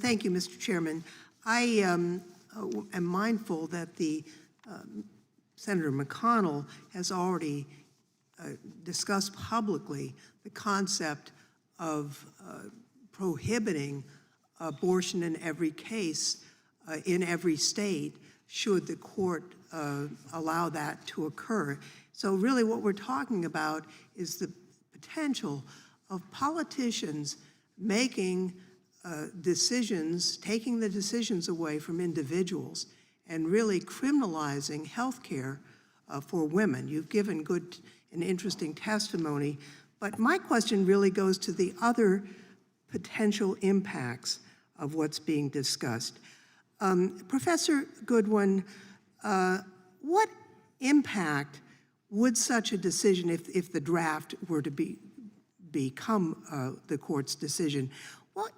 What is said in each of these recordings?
Thank you, Mr. Chairman. I am mindful that the Senator McConnell has already discussed publicly the concept of prohibiting abortion in every case, in every state, should the court allow that to occur. So really what we're talking about is the potential of politicians making decisions, taking the decisions away from individuals and really criminalizing health care for women. You've given good and interesting testimony, but my question really goes to the other potential impacts of what's being discussed. Professor Goodwin, what impact would such a decision, if the draft were to become the court's decision, what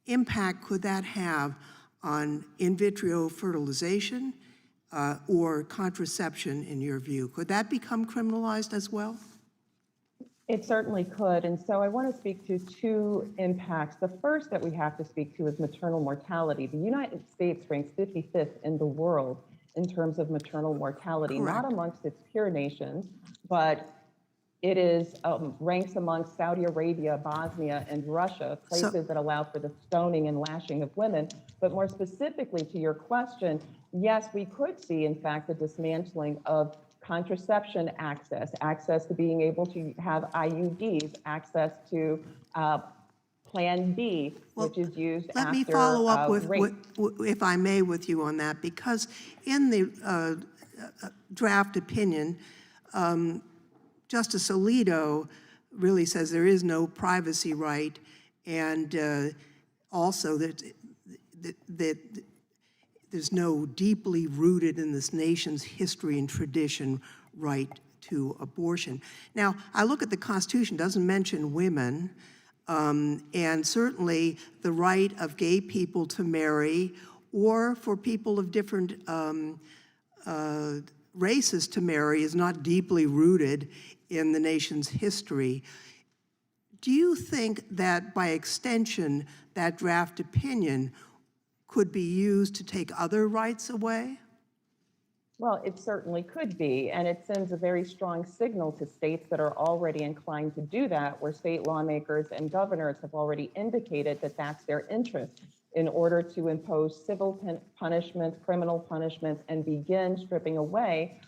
impact could that have on in vitro fertilization or contraception, in your view? Could that become criminalized as well? It certainly could. And so I want to speak to two impacts. The first that we have to speak to is maternal mortality. The United States ranks 55th in the world in terms of maternal mortality, Correct. not amongst its peer nations, but it is ranks amongst Saudi Arabia, Bosnia, and Russia, places that allow for the stoning and lashing of women. But more specifically to your question, yes, we could see, in fact, the dismantling of contraception access to being able to have IUDs, access to Plan B, which is used after Let me follow up with, rape. if I may, with you on that, because in the draft opinion, Justice Alito really says there is no privacy right, and also that there's no deeply rooted in this nation's history and tradition right to abortion. Now, I look at the Constitution, doesn't mention women, and certainly the right of gay people to marry, or for people of different races to marry, is not deeply rooted in the nation's history. Do you think that by extension, that draft opinion could be used to take other rights away? Well, it certainly could be, and it sends a very strong signal to states that are already inclined to do that, where state lawmakers and governors have already indicated that that's their interest in order to impose civil punishments, criminal punishments, and begin stripping away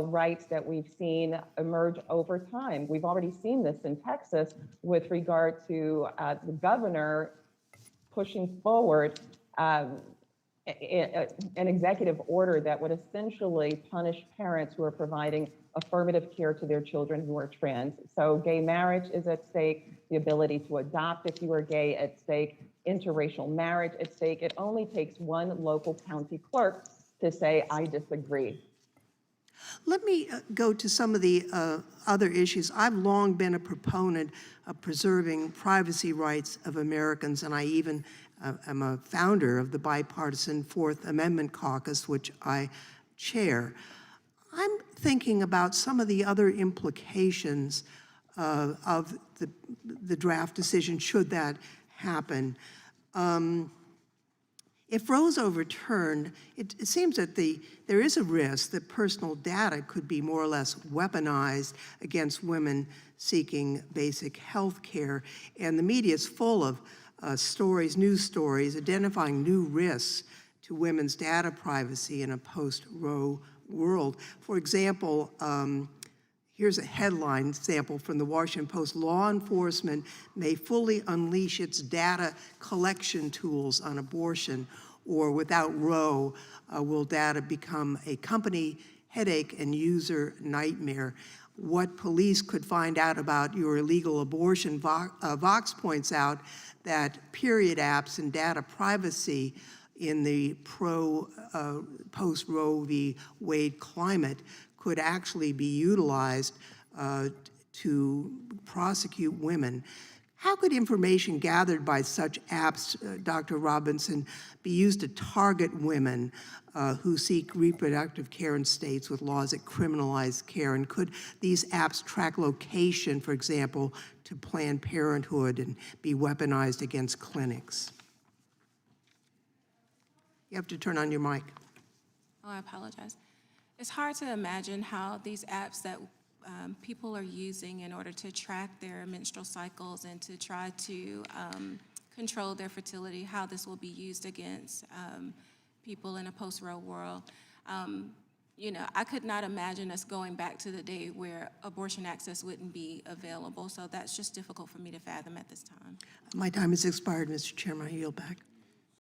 rights that we've seen emerge over time. We've already seen this in Texas with regard to the governor pushing forward an executive order that would essentially punish parents who are providing affirmative care to their children who are trans. So gay marriage is at stake, the ability to adopt if you are gay at stake, interracial marriage at stake. It only takes one local county clerk to say, I disagree. Let me go to some of the other issues. I've long been a proponent of preserving privacy rights of Americans, and I even am a founder of the bipartisan Fourth Amendment Caucus, which I chair. I'm thinking about some of the other implications of the draft decision, should that happen. If Roe's overturned, it seems that there is a risk that personal data could be more or less weaponized against women seeking basic health care. And the media is full of news stories identifying new risks to women's data privacy in a post-Roe world. For example, here's a headline sample from the Washington Post. Law enforcement may fully unleash its data collection tools on abortion, or without Roe, will data become a company headache and user nightmare? What police could find out about your illegal abortion. Vox points out that period apps and data privacy in the post-Roe v. Wade climate could actually be utilized to prosecute women. How could information gathered by such apps, Dr. Robinson, be used to target women who seek reproductive care in states with laws that criminalize care? And could these apps track location, for example, to Planned Parenthood and be weaponized against clinics? You have to turn on your mic. Oh, I apologize. It's hard to imagine how these apps that people are using in order to track their menstrual cycles and to try to control their fertility, how this will be used against people in a post-Roe world. You know, I could not imagine us going back to the day where abortion access wouldn't be available, so that's just difficult for me to fathom at this time. My time has expired, Mr. Chairman. I yield back.